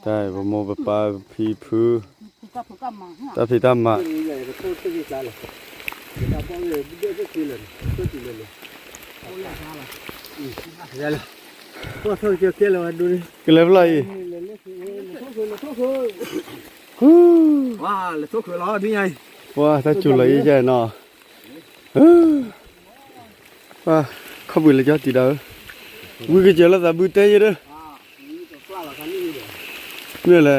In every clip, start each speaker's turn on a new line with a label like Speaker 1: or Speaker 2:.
Speaker 1: ได้บ่โมบปลาพีพื้ตาพีตามมา
Speaker 2: ก็เท่าเกี่ยวกับเราดูนี่
Speaker 1: ก็เลยอะไร
Speaker 2: ว้าเลยทุกคนรอนี่ไง
Speaker 1: ว้าถ้าจุดเลยใช่เนาะว้าเขาบุญเลยจ้าตีดาววิ่งเจอแล้วแต่บุญเตยเด้อนี่แหละ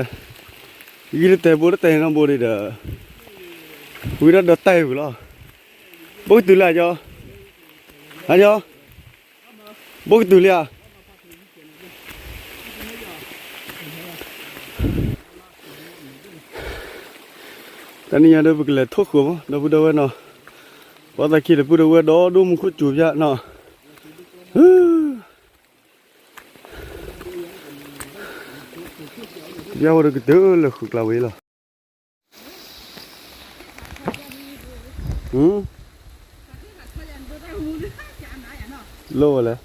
Speaker 1: ยี่เตยบุญเตยน้ำบุญเด้อวิ่งแล้วเตยบุญละบุญตุลาจ้าฮะจ้าบุญตุลาตอนนี้ยังได้บุกเลยทุกข์มั้งได้บุกได้เนาะว่าแต่คิดได้บุกได้ว่าดอดูมันคุดจูบยะเนาะเดี๋ยวเราก็เดือดเลยขุกลาไว้ละโล่เลย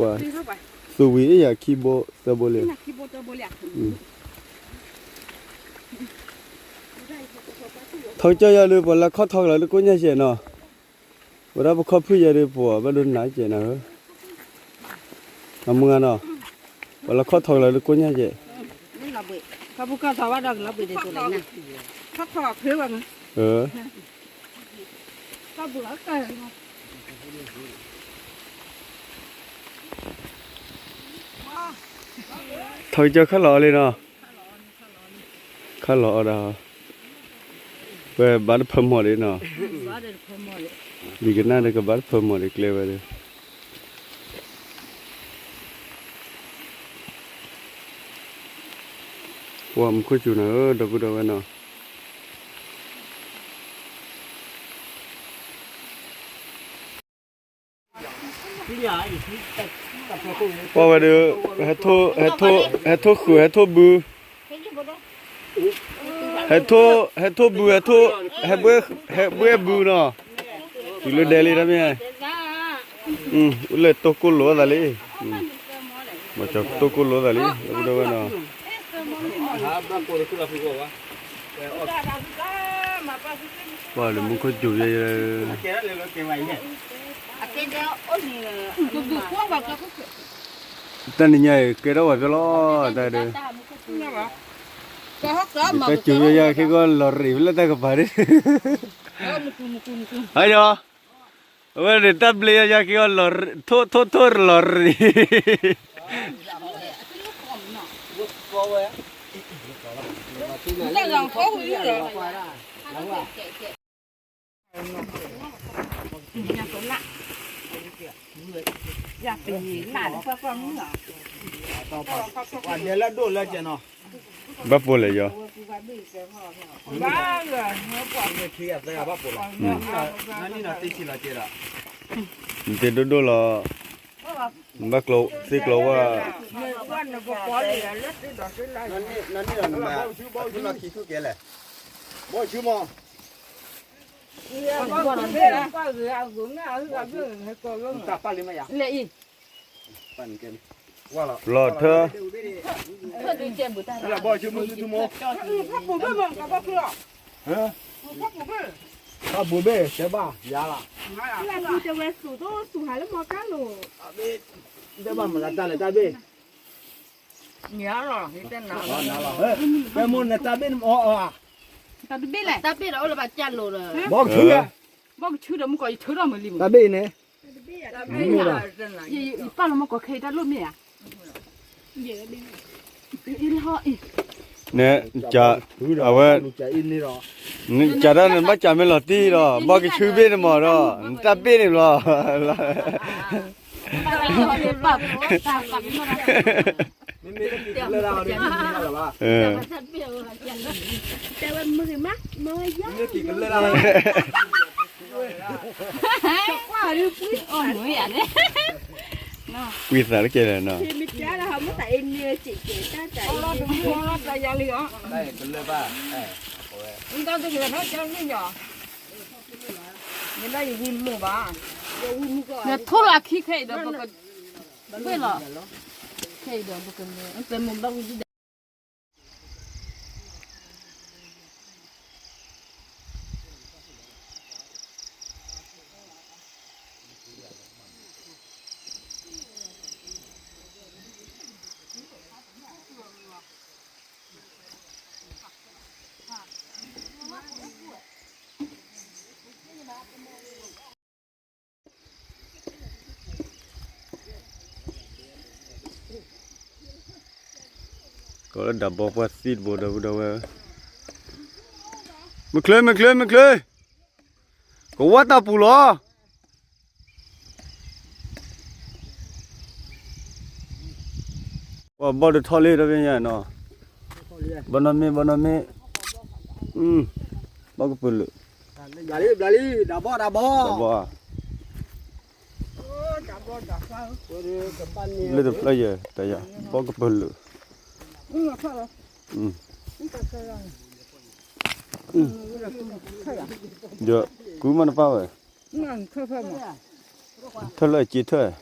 Speaker 1: ว่าสูวิอยากคีโบเตอร์โบเลยทอเจ้าอย่าลืมบอกละข้อทองแล้วก็ยังเสียเนาะว่าเราข้อพูดอย่าลืมบอกว่าโดนไหนเสียนะเฮ้ยทำมึงอ่ะเนาะว่าละข้อทองแล้วก็ยังเสีย
Speaker 3: เขาพูดก็สวัสดิ์เราไปเด็ดตัวไหนนะเขาขอเพื่อว่าเขาบุกเกิน
Speaker 1: ทอยเจ้าข้าหล่อเลยเนาะข้าหล่อเนาะเว้ยบ้านเพิ่มหมดเลยเนาะดีกันน่าเลยก็บ้านเพิ่มหมดเลยเกลียวเลยว่ามันคุยอยู่นะดับดับเนาะว่าไปดูให้โทคือให้โทบูให้โทบูให้เบื่อบูเนาะอยู่เลยเดลี่นะพี่เลยโตกุลโลดาลีมาจากโตกุลโลดาลีดับดับเนาะว่าเลยมันคุยอยู่เยอะตอนนี้เนี่ยเกิดอะไรกันล่ะแต่เดี๋ยวแต่จู่ๆยังแค่ก็หลอรีแล้วแต่ก็ไปดิฮัลโหลวันนี้ตับเลี้ยยังแค่ก็หลอรีโทษหลอรี
Speaker 3: อยากเป็นหลานเพื่อความเหนือ
Speaker 2: วันเดียวแล้วดูแล้วเจ้าเนาะ
Speaker 1: บ้าปุ่นเลยจ้ะ
Speaker 3: บ้าเลย
Speaker 2: เนื้อปลาเนี่ยเคลียร์ได้บ้าปุ่นละนั่นนี่นะตีชิลาเจล่ะ
Speaker 1: มันจะดูละบ้ากลัวสิกลัวว่า
Speaker 2: นั่นนี่เราบ้าชื่อมาขี้ทุกเกล้บ้าชื่อมาตาปลาลิมายาปั่นกันว่าละ
Speaker 1: รอเธอ
Speaker 2: แล้วบ้าชื่อมึงชื่อโม
Speaker 3: พักบุเบ้มั้งกับพักเพื่อ
Speaker 2: ฮะ
Speaker 3: พักบุเบ้
Speaker 2: พักบุเบ้ใช่ป่ะยาละ
Speaker 3: แล้วกูจะไปสู่ตัวสู่หายแล้วมอกันหนู
Speaker 2: เดี๋ยวบ้านมันละตาเลยตาเบ้
Speaker 3: เนี่ยหรอที่เต้นหนา
Speaker 2: เฮ้ยไปมุนเนี่ยตาเบ้อ๋อ
Speaker 3: ตาเบ้เลยตาเบ้เราเลยบาดจันโลเลย
Speaker 2: บอกชื่อ
Speaker 3: บอกชื่อเดี๋ยวมึงก็ชื่อเราไม่ลืม
Speaker 2: ตาเบ้เนี่ย
Speaker 3: ตาเบ้เนี่ยยี่ป้าเรามันก็เคยได้รูปเนี่ยเยอะดิอีห่ออี
Speaker 1: เนี่ยจะเอาไว้นี่จะได้นั่นไม่จะไม่หลอดตีหรอบอกกี่ชื่อเบ้เนี่ยมั้งหรอตาเบ้เนี่ยหรอ
Speaker 2: เลยเราเนี่ยหรอวะ
Speaker 3: แต่ว่ามือมักมือยาก
Speaker 2: เนี่ยกี่กันเลยเรา
Speaker 3: ว่าดูปุ้ยอ่อนหน่อยอ่ะเนี่ย
Speaker 1: วิสาหกิจเลยเนาะ
Speaker 3: ที่มิจ้าเราทำมาแต่เนื้อจีเกต้าใจเราดูเราใจยาลีอ๋อ
Speaker 2: ได้กันเลยป่ะ
Speaker 3: 你到这个他讲你呀，你那有问么吧？那拖拉机可以的，不可，对了，可以的，不可能，咱们不是的。
Speaker 1: có là đập bọc qua xịt bộ đầu mà khơi có quá ta bù lo và bao được thò lên đó bên nhà nó baname bao cái bự
Speaker 2: Bali, đabo.
Speaker 1: đập bò lên được lấy giờ tại giờ bao cái bự giờ cứ mà nó bao rồi thôi lại chỉ thôi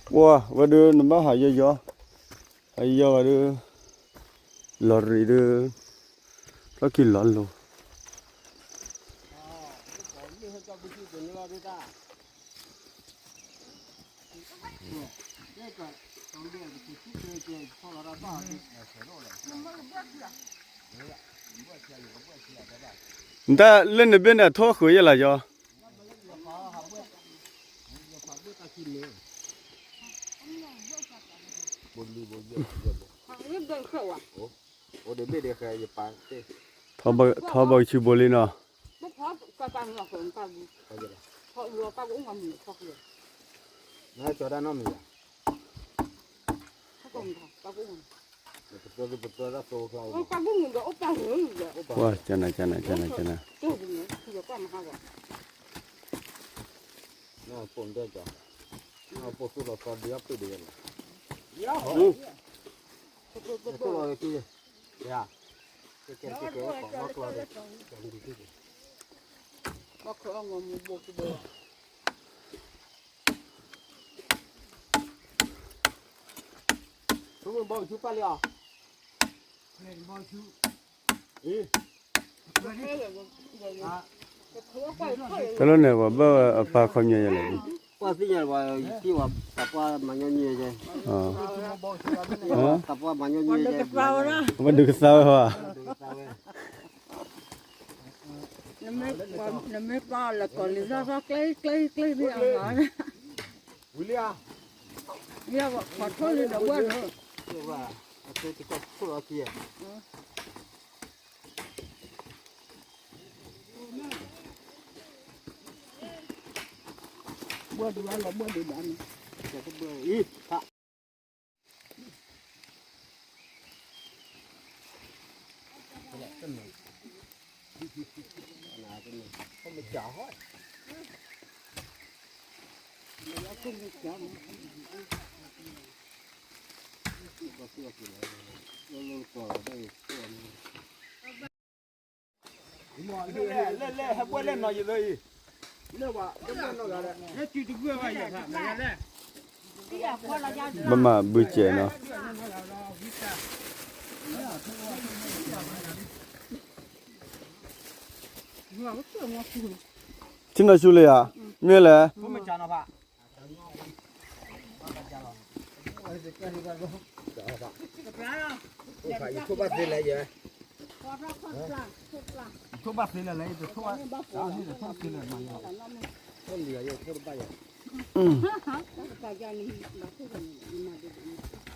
Speaker 1: wow và đưa nó bao hay giờ và đưa lọt rồi đưa nó kì lọt luôn người ta lên ở bên này thoát khỏi là do thọ bao nhiêu bò lên à
Speaker 2: Nói cho ra nó mình
Speaker 1: wow chân này
Speaker 2: nó phun đây cho nó phun xuống là con đi ấp tự đi rồi kia ya cái nó qua đây
Speaker 3: Bác khởi ông ngồi một cái bờ.
Speaker 2: Chúng bao chú pa liao bao chú
Speaker 1: cái lúc này bà ba không nhớ lại đi
Speaker 2: qua tí nhà vào tí vào tập qua mà nhớ nhớ vậy tập qua mà nhớ nhớ vậy
Speaker 1: mà được sao hả
Speaker 3: Nó mới qua là còn lý do cây đi ăn nói đấy.
Speaker 2: William
Speaker 3: Nghe bảo khỏi thôi thì đâu quên nữa.
Speaker 2: Cái có kia
Speaker 3: Bữa đi ăn là bữa đi ăn.
Speaker 2: cái bữa ít không bị chó hết lên hấp quên lên nói gì đây
Speaker 1: bà mà bự trẻ nó chính là chú lệ à nghe là
Speaker 2: thuốc bát gì lấy vậy thuốc bát gì là lấy từ thuốc thuốc gì là mà thuốc gì vậy thuốc bát vậy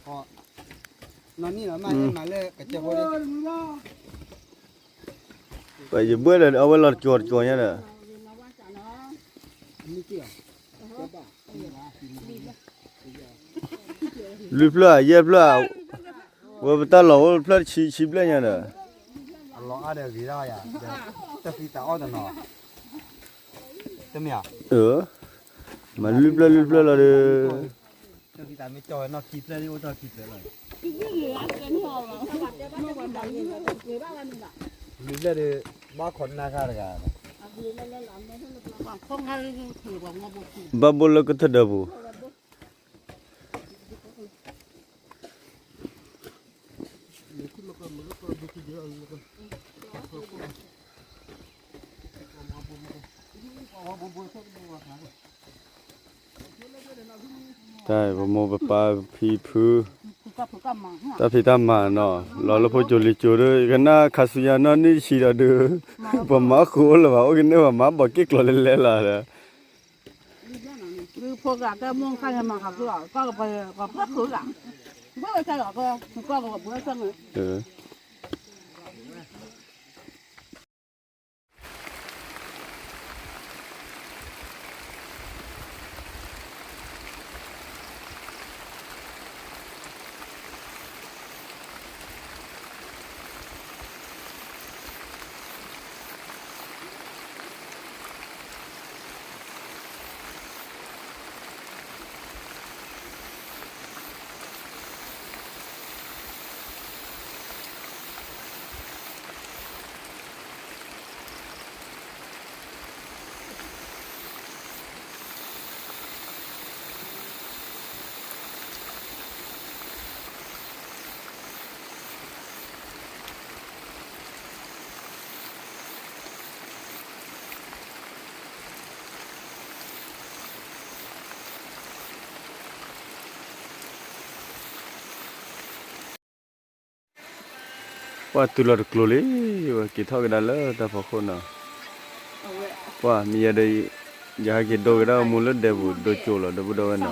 Speaker 2: họ nó như là mà lấy cái chè hồi
Speaker 1: bây giờ bữa là ở lọt chuột nhá nè lụp lạ dẹp lạ vừa ta lẩu lạ chi chi lạ nhá nè
Speaker 2: 老阿的给他呀，这非打二的呢，怎么样？mà
Speaker 1: lúp lơ là được
Speaker 2: 这非打没叫那几只的，我到几只了。你这的马捆那啥的个？
Speaker 1: bà bố là cái thật đâu bố tại bà mua bà phi phư ta phi ta mà nó lo phải chối chối rồi cái na khát suy nó ní xí ra được bà má khô là bà cái này bà má bỏ cái lò lên là đó
Speaker 3: 你破个个梦看见嘛，好多，搞个不口感，我才老个，搞个我不会生的。ว่าตุลาร์กลูลีว่าคิดเท่ากันแล้วแต่พอคนน่ะว่ามีอะไรอยากกินโดกันแล้วมูลเดบุโดโจลเดบุโดกันน่ะ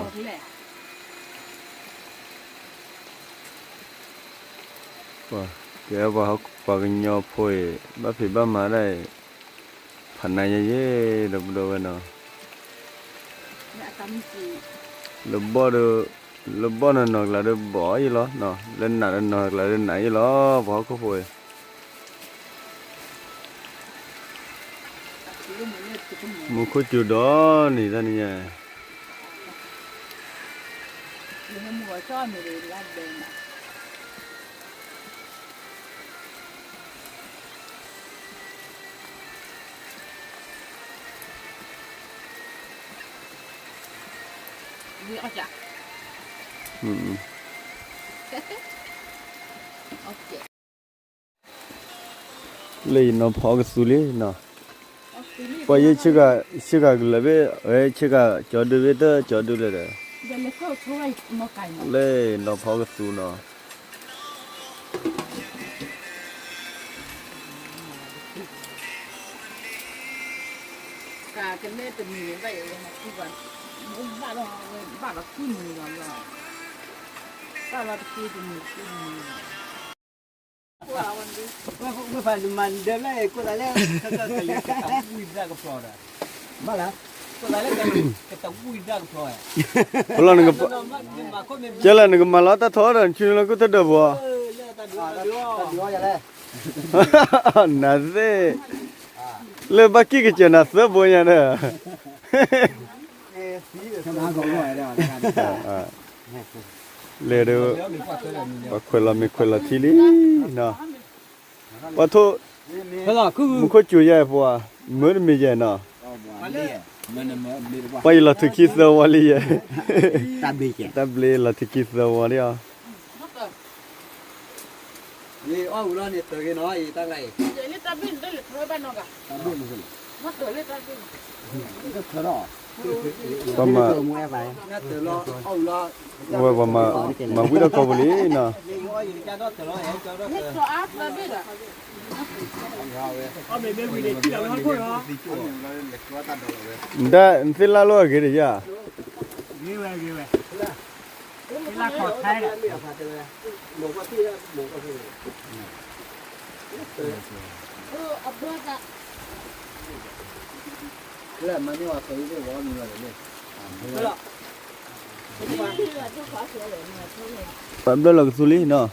Speaker 3: ว่าแกว่าเขาปากยอพอยบ้าผีบ้ามาได้พันนายเย่เดบุโดกันน่ะแล้วบ่นั่นนอกละเดบ่อีหรอเนาะเล่นหนักนอกละเล่นไหนอีหรอบ่เขาพอยมูคุจูดอนี่ท่านนี่你要讲。
Speaker 1: เลยน้องพอกสุลีเนาะพอยี่ชิกาเลยเว้ยชิกาจอดูเวเตอร์จอดูเลยเด้อเลยน้องพอกสุเนาะ
Speaker 3: กาจะไม่เป็นมีอะไรเลยนะที่ว่าบ้านเราขึ้นมือเราบ้านเราขึ้นมือ
Speaker 2: ไม่ฟังมันเดิมเลยกูแล้วเขาจะไปยังกับวุ้ยได้ก็พอแล้วมาแล้วกูแล้วกับวุ้ยได้ก็พอ
Speaker 1: พลังนึกเจริญนึกมาแล้วแต่ทอดชิลก็จะเดือบวะน่าสิเลยบักกี้ก็จะน่าสบวยนะเลยดูว่าคนละมีคนละทีนี้เนาะว่าทุมุขจุยบัวเหมือนมีเจนะไปละทุกิสวาลีตับเล่ละทุกิสวาลีอ่ะ
Speaker 2: นี่อ้าวแล้วนี่ตัวกี่น้อยตั้งไร
Speaker 3: นี่ตับบินได้หรือเท่าบ้านนอกอ่ะมาตัวเล็กตับบิน
Speaker 2: ก็เท่าไหร่
Speaker 1: ประมาณ
Speaker 2: น่าเท่าไหร่อ้าวแล้ว
Speaker 1: ว่าประมาณวิธีการบริเนาะ
Speaker 3: นี่ตัวอาร์ตตับบินอ่ะ
Speaker 1: ได้สิลาโลกี่ดิจ้ะ
Speaker 2: ลาขอดไทยอ่ะหมูกระที่หมูกระที่
Speaker 3: อับดุลละ
Speaker 2: แล้วมันนี่ว่าเคยได้ว่ามีอะไรเนี่ย
Speaker 1: ปั๊มแล้วก็สุลีเนาะ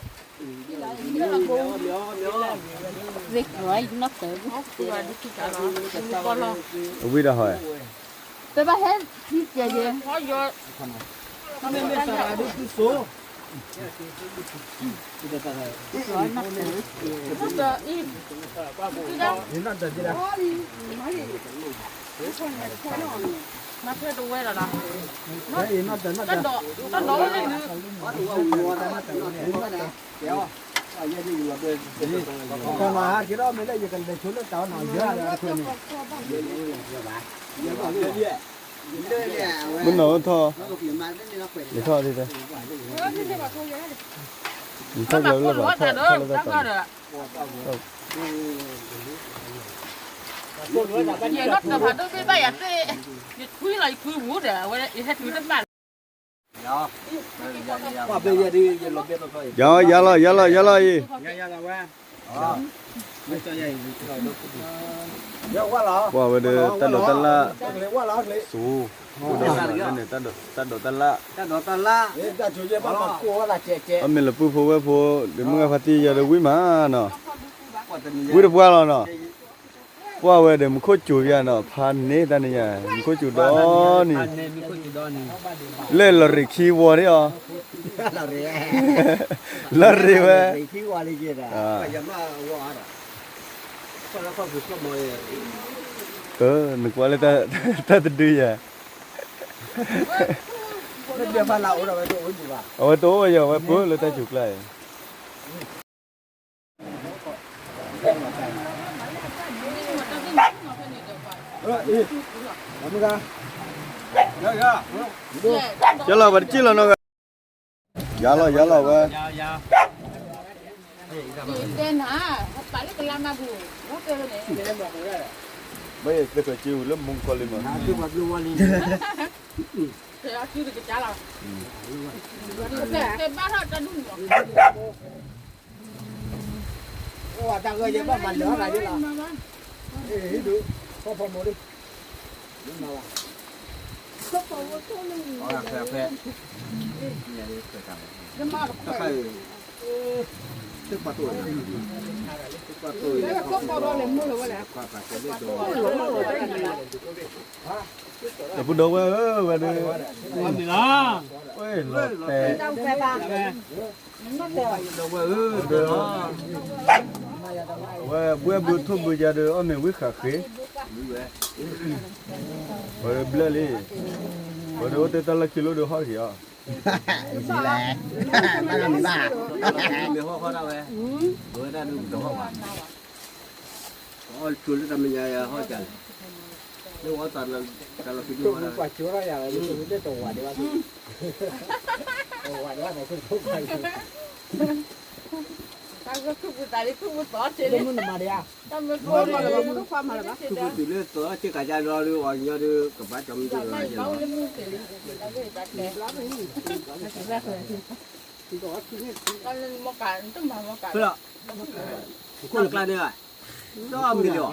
Speaker 4: việc rồi nó tự
Speaker 3: Ui đã hỏi.
Speaker 4: tôi bắt hết đi chơi gì
Speaker 2: Nên bây giờ là cái số.
Speaker 4: rồi nó tự
Speaker 2: Đến lần gì đó.
Speaker 4: nó thuê đồ quay rồi đó
Speaker 2: Đấy, nó tới nó tới.
Speaker 4: nó đổ lên
Speaker 2: Còn mà cái đó mới là gì cần để xuống nó tao nào giữa là thôi.
Speaker 3: Mình nói thọ. Để thọ đi đây. Mình thọ là bảo thọ là tao.
Speaker 4: giờ nó là phải cái bay à thế quý lại quý vũ để vậy hết thứ tất cả
Speaker 2: Qua bây giờ đi giờ lột biết nó thôi.
Speaker 3: Dạ lo gì.
Speaker 2: Dạ là qua. Mới cho vậy. Dạ qua lọ.
Speaker 3: Qua về đây ta đổ tan la.
Speaker 2: Qua lọ lấy.
Speaker 3: Su. Này ta đổ tan la.
Speaker 2: Ta đó ta la. Ta chủ chế bắt mặt cua là chè.
Speaker 3: Mình là phu để mua phát đi giờ được quý mà nó. Quý được qua rồi nó. Qua về để một khối chuột ra nó phan nè ta này à, một khối chuột đó nè. Lên là rì khí vô đấy à. Là rì về.
Speaker 2: Khí qua đi kia đó. Bây giờ mà qua đó. Còn nó không được có mồi.
Speaker 3: Nước qua lên ta đưa à.
Speaker 2: Nó đưa pha lẩu rồi tôi uống gì vào.
Speaker 3: Ở tối bây giờ bữa lên ta chuột lại. Giờ là vật chi là nó. Dạ lo về.
Speaker 4: tên hả phải cái làm mà bù nó kêu này
Speaker 3: Bây giờ phải chịu lắm mông con lên mà.
Speaker 2: Cứ mặc luôn đi.
Speaker 4: thì nó chưa được cái trả là cái bát họ ta đúng rồi
Speaker 2: Ủa ta gửi cho bạn lửa lại đi là. Ê được. Có phòng một đi. Đúng nào à? Phê.
Speaker 4: cái mà
Speaker 2: Ta phải tức bà tuổi. Tức bà tuổi.
Speaker 3: Để phụ đâu về đây.
Speaker 2: Đi đó.
Speaker 3: Ôi lọt tè. Bữa thu bữa giờ được ông mình quyết khả khí. Rồi bữa đi. Rồi đâu tới ta là kilo được hỏi gì à?
Speaker 2: Gì lẹ. Mà làm bà. Mình hoa đâu vậy? Bữa ra được đâu hoa. Ôi chuột nó mình hoa trời. Nếu hoa toàn là cái gì hoa. Quả chuột đó là những cái tổ quả đi vào. Tổ quả đó này không phải.
Speaker 4: tao có không có chơi lên
Speaker 2: Muốn mà đi à?
Speaker 4: tao mới coi mà là muốn khoa mà là bác
Speaker 2: Cứ chỉ lướt tới chứ cả gia lo lưu vào nhau đưa cả bát trong
Speaker 4: tao mới câu lên mua tiền tao về đặt đẹp lắm tao lên mua cả tức mà mua cả
Speaker 2: Thế ạ. Cô được lại đi à? Cho mình được.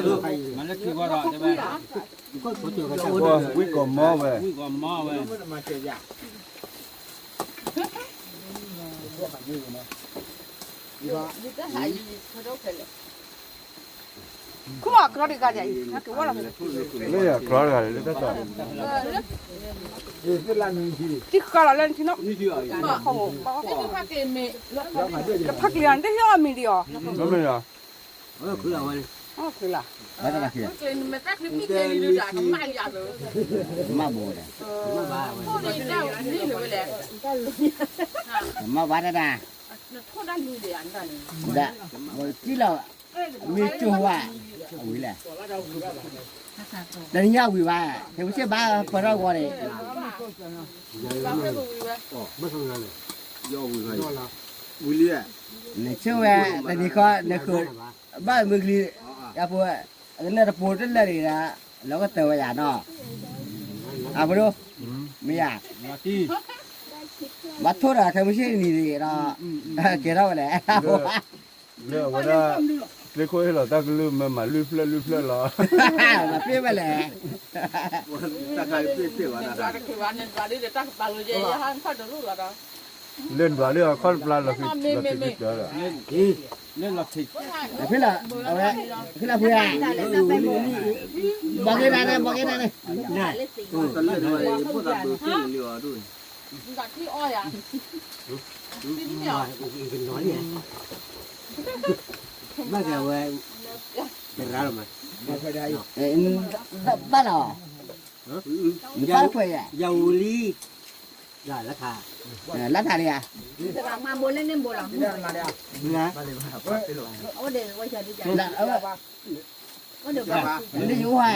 Speaker 2: Được.
Speaker 5: mà nó chưa qua rồi đấy bạn.
Speaker 3: Qua quyết còn mò về.
Speaker 5: Quý còn mò về.
Speaker 2: Mà chơi giả.
Speaker 4: đi tới hải gì thôi đâu phải là
Speaker 6: Kuma kro di gaja i. Hak wala.
Speaker 3: Lấy à, khó rồi, lấy tất cả.
Speaker 2: Cái lan gì?
Speaker 6: Ti kala len ti no.
Speaker 2: Như chưa?
Speaker 6: Không.
Speaker 4: cái phát cái mẹ
Speaker 6: Ka phak lian de yo mi dio.
Speaker 3: Nó bây giờ.
Speaker 2: Cứ là vậy.
Speaker 6: Oh kila.
Speaker 2: Bắt ra kia.
Speaker 4: cái mẹ phát cái mít cái đi ra cái mai ra rồi
Speaker 2: Mà bồ đấy. Mà ba.
Speaker 4: đi đâu đi rồi lẹ
Speaker 2: Mà bắt ra.
Speaker 4: nó thôi đang đi để ăn rồi
Speaker 2: Dạ. Rồi chỉ là mi chu hoa. Ui là. Đây nhau quỷ ba. Thì sẽ ba phần ra qua đây. Mất không ra này. Do quỷ này. Quỷ lia. Này chưa về, tại vì có này khơi ba mươi ly. Ya po. Cái này là po rất là đi ra. Nó có tờ vào nó. À bro. Mi à. Bắt thôi là thằng mới đi đó. Cái đó này.
Speaker 3: Liệu mà ra lấy khối là ta cứ mà lưu phê là.
Speaker 2: Mà phía bên này. Ta khai phía vào
Speaker 4: ra cái quán nên ra đi để ta bảo rồi vậy han phát được rồi đó
Speaker 3: เล่นบ่เรื่องคอนปลาเราคือเราคือเด้อ
Speaker 5: lên lọt thịt
Speaker 2: พี่ละเอาไว้พี่ละเพื่อนบอกกันนะบอกกันนะนี่
Speaker 1: ตอนเล่นด้วยพวกเราดูที่เหลือด้วย
Speaker 4: Gạt cái oi à? Cái gì nhỉ?
Speaker 2: กินน้อยเนี่ยบ้านแกเว้ยเป็นร้านหรือไม่ไม่ได้บ้านหรอบ้านเพื่อนยาวลีได้ราคาราคาเนี่ย
Speaker 4: Mà bố lên nên bố lắm.
Speaker 2: นะ
Speaker 4: Ô để quay trở đi chả.
Speaker 2: ละเออ
Speaker 4: Có được không?
Speaker 2: นี่อยู่ห่า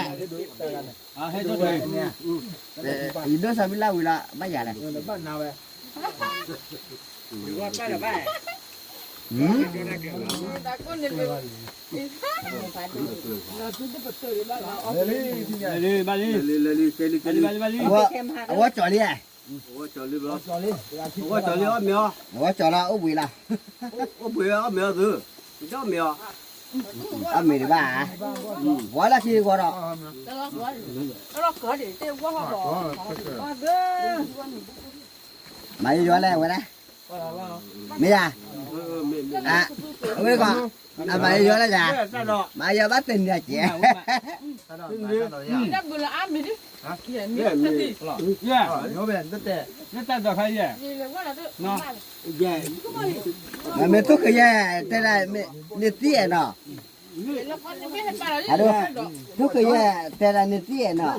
Speaker 5: à hết rồi đây
Speaker 2: อีโดซาบิลาวิลาไม่ใหญ่เลย
Speaker 4: Đã có nên về.
Speaker 5: đi ba đi
Speaker 1: เลยเคลิ
Speaker 5: ba đi ba đi ba đi
Speaker 2: ว่าจ่อเลย
Speaker 1: โอ้จอเลยบ่โอ้จอเลยอ่ะเมีย
Speaker 2: ว่าจ่อละอุบิละ
Speaker 1: โอ้เบื่อเมียซื้อเจ้าเมีย
Speaker 2: อ่ะมีดีบ้าว่าละที่ว่าหรอ
Speaker 4: Nó cỡ để tiêu quá họ bỏ. Quá ghê.
Speaker 2: ไม่ย้อนแล้วนะไม่ยาอ่ะไม่ก่อนอ่ะไม่ย้อนแล้วจ้ะไม่ย้อนบัตรเป็นเนี่ยเจ๊
Speaker 4: Đi ra bữa là ăn mì đi. Kìa mì
Speaker 1: Yeah,
Speaker 4: cái gì?
Speaker 5: yeah nó ta được hay gì
Speaker 4: Gì là quá là tự.
Speaker 5: nó
Speaker 2: มันไม่ทุกข์แย่แต่ละเนี่ยเตี้ยเนาะ
Speaker 4: Nó có những cái bà là đi.
Speaker 2: ฮัลโหลทุกข์แย่แต่ละเนี่ยเตี้ยเนาะ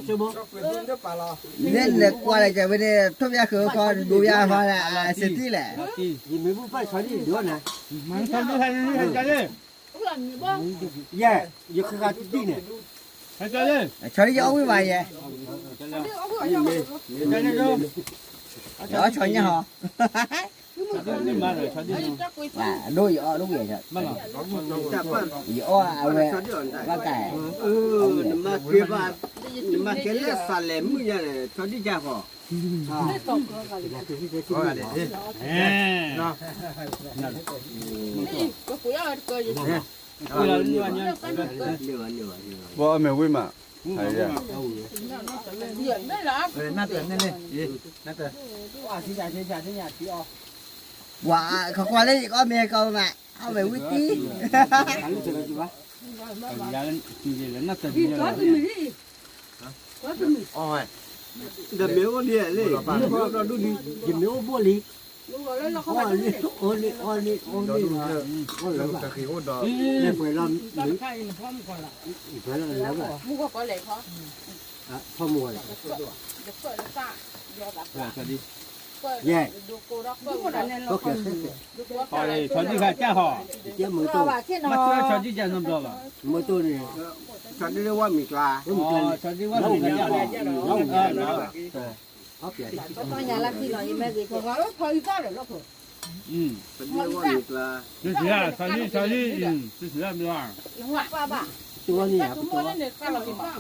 Speaker 2: เนี่ยเล็กกว่าเลยจะไม่ได้ทุบยาคือเขาดูยาพอละเสร็จที่แหละ
Speaker 5: đi
Speaker 2: nhìn mấy bút phải xóa đi đứa này
Speaker 5: mang xong đi hay cho đi
Speaker 4: Cũng là mì bông.
Speaker 2: yeah giờ không có tí này
Speaker 5: hay cho đi
Speaker 2: xóa đi ông với bài vậy
Speaker 4: Đi ốc ở trong.
Speaker 5: cho đi đâu
Speaker 2: đó xóa nhá họ
Speaker 5: đi mà rồi cho đi
Speaker 4: Đi chắc quỳ
Speaker 2: à đôi ở đúng vậy thôi
Speaker 5: mà là
Speaker 1: จับป่ะ
Speaker 2: giờ ở về ba cái
Speaker 1: นมาเก็บอ่ะนมาเก็บแล้วสาเลมมื้อเนี่ยชอที่จ้าพอ
Speaker 4: Đi tổng cửa vào đi.
Speaker 5: nó
Speaker 4: Đi, có quỳ ở cười gì.
Speaker 5: bây giờ như vậy nha
Speaker 1: เหลือ
Speaker 3: บ่แม่วิมาไอ้ยา
Speaker 4: Điện đấy là.
Speaker 2: quả không qua đấy có mẹ câu mà không phải quý tí
Speaker 5: giờ lên gì lên nó tự
Speaker 4: Đi
Speaker 5: nhiên
Speaker 4: có cái mì đi. Có cái mì.
Speaker 1: เดี๋ยวเมียก็เนี่ยเลยเราดูดี
Speaker 2: nhìn nếu vô lý
Speaker 4: Đúng rồi, đấy là không phải cái mì.
Speaker 2: ôn đi ôn đi ôn đi
Speaker 5: đi
Speaker 2: nên phải làm
Speaker 4: Đặt khay mà không còn lại.
Speaker 2: phải làm lớn rồi
Speaker 4: Mua có lệ khó.
Speaker 2: không mua rồi
Speaker 4: Được cởi nó xa. Do đặt
Speaker 5: rồi cho đi
Speaker 4: cởi.
Speaker 2: Yeah.
Speaker 4: Được cô đó cởi.
Speaker 2: có kiểu
Speaker 4: Được cô
Speaker 5: họ
Speaker 4: cởi.
Speaker 5: đi cho đi khai cha họ
Speaker 2: chứ mới tôi
Speaker 5: mà chưa cho đi cha năm rồi mà
Speaker 2: mới tôi này
Speaker 1: ชอที่เรียกว่ามีปลา
Speaker 5: cho đi qua thì cha họ
Speaker 2: hấp vậy
Speaker 4: Có nhà làm gì nói mẹ gì có nó thôi có để nó thôi.
Speaker 5: อืม
Speaker 1: ชอที่เรียกว่ามีปลา
Speaker 5: 就是啊cho đi就是啊没玩
Speaker 4: Đúng rồi. Ba bà.
Speaker 2: tôi này
Speaker 4: Chúng mua lên để cao là gì ba.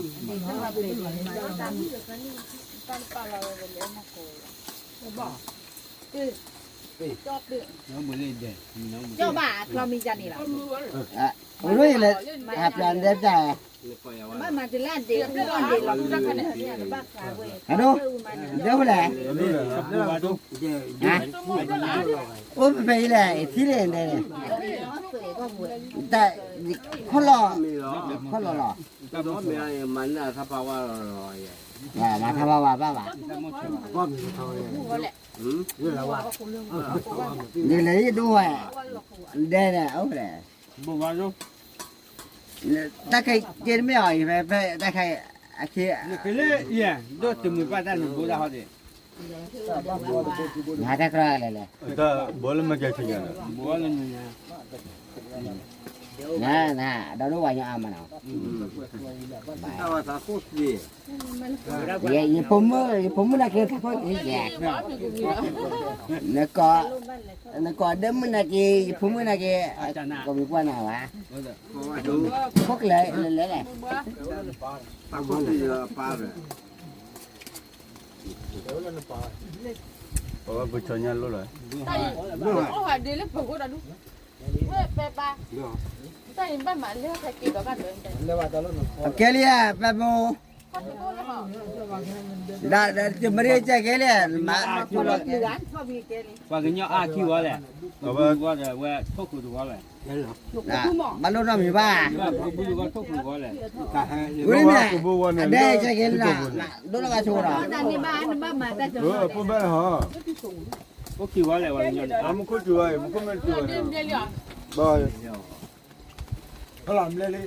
Speaker 4: Tan pa là để nó cổ. Bỏ. Đi. Cho được.
Speaker 5: nó mới lên để nó mới
Speaker 4: Cho bà cho mình ra đi là.
Speaker 2: ôi nói là hạt làm đẹp trai
Speaker 1: เลยปล่อยเอาไว้
Speaker 4: Mà mà thì là để nó còn để lòng ra cái này là bác cả về.
Speaker 2: à đâu đâu phải là
Speaker 5: sắp mua vào đâu
Speaker 2: hả ôi phải là thế này này này tại khó lo
Speaker 1: มีเหรอ
Speaker 2: khó lo lo
Speaker 1: แต่ว่ามีอะไรมันน่ะถ้าปลาว่าอร่อย
Speaker 2: mà tham bao bà ba bà
Speaker 4: Mua lẹ.
Speaker 1: อืม
Speaker 2: đi lấy đuôi đây nè ốc này
Speaker 5: mua vào đâu
Speaker 2: ta cái trên mấy hỏi về ta cái kia
Speaker 5: cái lệ yeah đó từ 18 năm mua ra họ đi
Speaker 2: nhà ta coi này này
Speaker 3: 다 뭘만 개치냐
Speaker 5: mua lên nhà
Speaker 2: nè nè đâu đúng bao nhiêu mà nào
Speaker 1: ถ้าว่าถ้าโคตรดี
Speaker 2: vậy phum là kia thôi cái dạt
Speaker 4: Bỏ thì cũng nhiều.
Speaker 2: nó có đấm là kia phum là kia có bị qua nào à
Speaker 1: เพราะว่าดู
Speaker 2: phốt lệ lệ này
Speaker 1: ถ้าโคตรดีปลาเลย
Speaker 3: 어 부처냐 로라
Speaker 4: Tại nó hỏi đi lấy phụ của nó đúng. Về ba. Tại ba mà lấy cái kia đó cả được.
Speaker 2: kia lia ba bô จะไม่ได้ใจแกเลยมา
Speaker 5: ว่ากันยออาคิวว่าแหละว่าแต่ว่าทุกคนดูว่าแหละ
Speaker 2: มาลุ้นน้ำมีบ้า
Speaker 5: ว่าบุญก็ทุกคนว่าแหละ
Speaker 2: อุ้ยเนี่ยได้ใจแกเลยนะดูแล้วก็ชัวร์
Speaker 3: ปุ๊บไปฮะ
Speaker 5: ก็คิวว่าแหละว่ากันยอ
Speaker 3: มึงคุยจุ้ยมึงคุยไม่จุ้ยบ่ฮะล่ะเลย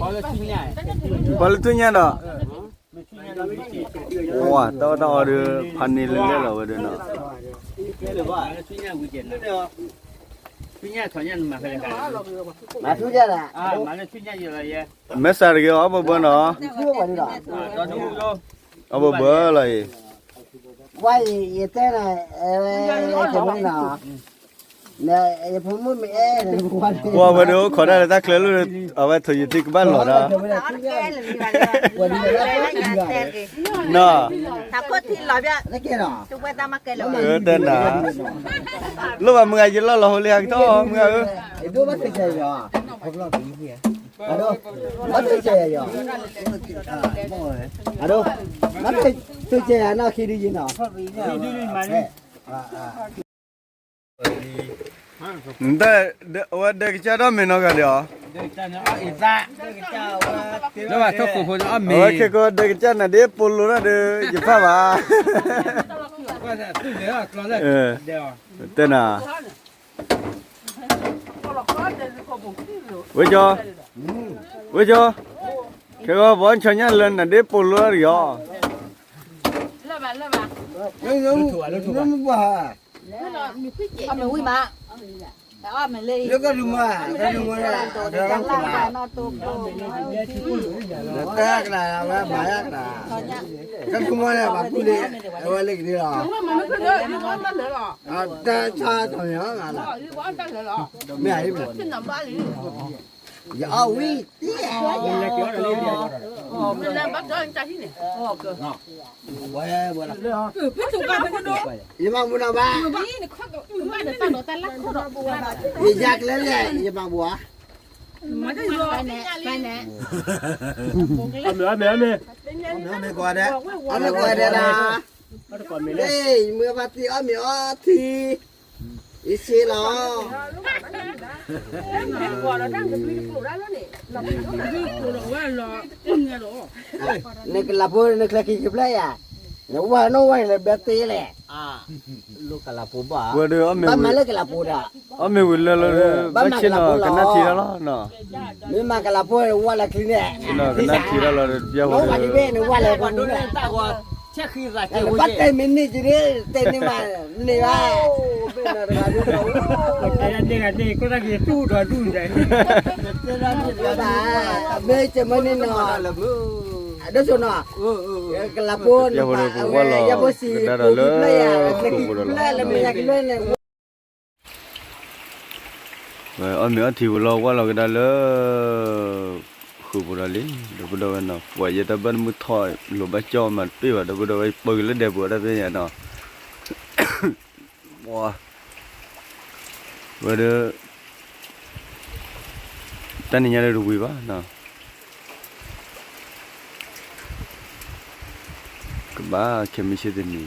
Speaker 5: พอแล้วชิ้นใหญ่
Speaker 3: บ่เลยตัวเนี่ยดอกว้าต่อเด้อพันนี่เลยแล้วเด้อเนาะ
Speaker 5: เลยว่าชิ้นใหญ่วิจิตรชิ้นใหญ่ถอนยันมาเลยกัน
Speaker 2: มาทุกอย่างละ
Speaker 5: มาแล้วชิ้นใหญ่เยอะเลย
Speaker 3: แม่สารก็เอาบ่เนาะ
Speaker 2: ชั่วกว่านี้หรอ
Speaker 5: ตอนนู้นโย
Speaker 3: เอาบ่เบอเลย
Speaker 2: ว่าอย่าเต้นอะไรจะไม่หนาเนี่ยผมไม่เนี่ยวันนี้
Speaker 3: ว่าบ่เด้อขอได้ตาเคลluเอาไว้ถอยติกบ้านหรอนะเนาะ
Speaker 7: ถ้าพูดที่เราจะ
Speaker 2: แล้วแกหรอ
Speaker 7: จุกไปตามมาเกลอ
Speaker 3: เด้อนะลูกว่ามึงอายุละเรียกต่อมึง
Speaker 2: ไอ้ดูมันเป็นใจเหรอผมรอปีนี้อะดูมันเป็นใจเหรออะดูมันเป็นใจนะคิดดีเนาะ
Speaker 5: ดูมาเลย
Speaker 3: ว่าเด็กจะได้ไม่นอกกันเดียว
Speaker 5: เด็กจ้าเนาะอีซ่าแล้วว่าทุกคนอ้อมมี
Speaker 3: โอเคก็เด็กจะน่ะเดี๋ยวปุ่นนะเดี๋ยวจะฟ้าว่า
Speaker 5: ว่าแต่ตื่นเดี๋ยวรอเลยเดี๋ยว
Speaker 3: เต้นน่ะวิจอแค่ว่าวันฉันยันเล่นน่ะเดี๋ยวปุ่นเลยเดียว
Speaker 2: ยังไม่บ้า
Speaker 7: เอาไปวิ่งมาแต่ว่ามันเลย
Speaker 2: แล้วก็รู้มาแล้วรู้มาแล้ว
Speaker 7: ยังล่างไปมาตัวโต
Speaker 2: แตกละว่าบ้าละก็รู้มาแล้วบ้ากูเลยเอาไว้เล็กดีหรอ
Speaker 4: มันไม่ขึ้นเลยนี่ว่ามันเลยหรอ
Speaker 2: แต่ชาทำยังไงล่ะ
Speaker 4: นี่ว่ามันเลยหรอ
Speaker 2: ไม่ให้บ่
Speaker 4: ขึ้นน้ำบ้านเลย
Speaker 2: อย่าเอาวิตี
Speaker 4: มันเลยบักเดินใจที่ไหน
Speaker 2: บ่บ่ละ
Speaker 6: พี่ถูกกันเป็นดู
Speaker 2: อย่ามาบุญบ้า
Speaker 4: นี่นี่ข้าวบ้านเดินตั้งแต่ละคนเราบัว
Speaker 2: อย่าจักเลยอย่ามาบัว
Speaker 4: มันจะอยู่ไปไหน
Speaker 5: เอาเนื้อเนื้อ
Speaker 2: ไม่กว่าเด้อเอาไม่กว่าเด้อนะเฮ้ยเมื่อปาร์ตี้เอามีอ๋อทีอีสิล่ะ
Speaker 4: บัวเราตั้งจะมีปลูกได้แล้วนี่เราไม่ต้องยืดปลูกว่าเราอุ่นไงหรอ
Speaker 2: นี่ก็ลาปูนี่คลากิจิบลายอ่ะเนี่ยว่าโน้ว่าเลยแบบตีเลยลูกกลาปูบ้า
Speaker 3: ว่าเดี๋ยวไม่
Speaker 2: บ้านมาเลยกลาปูด่ะ
Speaker 3: ไม่วิลเลยบักชินกันนาทีแล้วเนาะ
Speaker 2: มีมากลาปูว่าละคลิเนี่ย
Speaker 3: ชินกันนาทีแล้วเราเดี๋ยว
Speaker 2: โน้ว่าที่เบ้นี่ว่าเลยคนนู้น
Speaker 5: ตากว่าเช็คคืออะไร
Speaker 2: ปัดเต็มมินนี่จีนี่เต็มนี่มานี่ว่าเป็นอะไรกันดู
Speaker 5: แต่เด็กก็ต้องกินตู้ตัวตู้ใจ
Speaker 2: บ้าเบ้จะมันนี่เนาะเดี๋ยวชนเนาะกลาปูนอย่าบ่สิปูเลยอ่ะคลิเลยแล้วไม่อยากเลยเนี่ย
Speaker 3: ở miếng thì lo cái đó là khu vực đấy đâu có đâu nó vậy giờ ta vẫn mới thôi lúa bát cho mà bây giờ đâu có đâu bơi lên đẹp bữa đó bây giờ nó wow vậy đó ta này nhà đây đủ quá nó cái ba kem sẽ đến nhỉ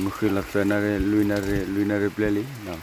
Speaker 3: mungkin laksa nare luinare pleli no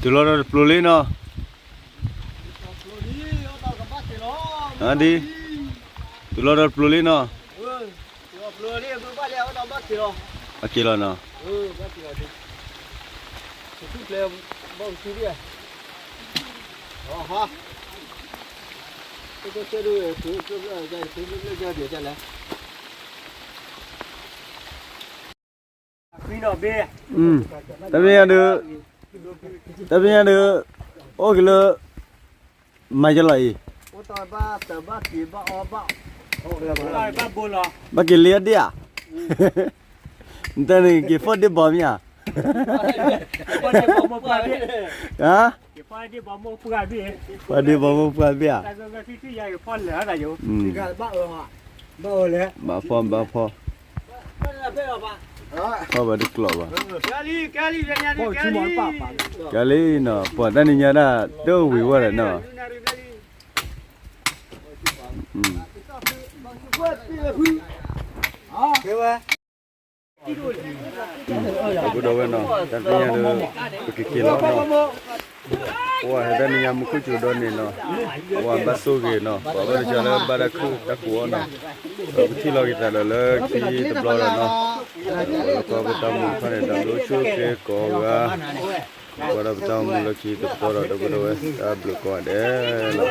Speaker 3: tu lo pluli no đi
Speaker 1: tu lo da plu li no
Speaker 2: ปลูนี่ปลูบ้านแล้วต้องบ้านกิโล
Speaker 1: akila no
Speaker 2: บ้านกิโลทุกแล้วบ้านซื้อดิอ๋อฮะก็จะดูซื้อจะซื้อเดี๋ยวจะแล้วพี่น้องเบ้
Speaker 1: tabiya de o kilo majalai
Speaker 2: โอ้ตอนบ้าแต่บ้ากี่บ้าอ๋อบ้าโอ้เรื่องอะไร
Speaker 5: บ้าบุญเหรอ
Speaker 1: bakilia dia ntani ke for de bomya
Speaker 5: ป้าเดี๋ยวบอกมาพี่
Speaker 1: ha
Speaker 5: เดี๋ยวป้าเดี๋ยวบอกมาพูดกันพี่
Speaker 1: for de bom pa bia
Speaker 5: แต่ก็พี่ใหญ่พ่อเหลืออะไรอยู่
Speaker 2: ที่การบ้าฮะบ้าเลย
Speaker 1: ba pho
Speaker 2: บ้าเพื่อบ้า
Speaker 1: pho ba de klo ba
Speaker 5: แกลี่เป็นยังไง
Speaker 2: โอ้ชิมอนป้า
Speaker 1: kali no po tani nya da do wi wa da no
Speaker 2: เกี่ยว
Speaker 1: ku do we no tabiya de ke lo no wa da ni nya mu ku chu do ni no wa ba so ge no ba ba cha la ba da ku ta ku no ku ti lo ki ta lo le ki to blo no ko ba ta mu pha ne da lo chu ke ko ga ko da ta mu lo ki to blo da ku do we ta blo ko de lo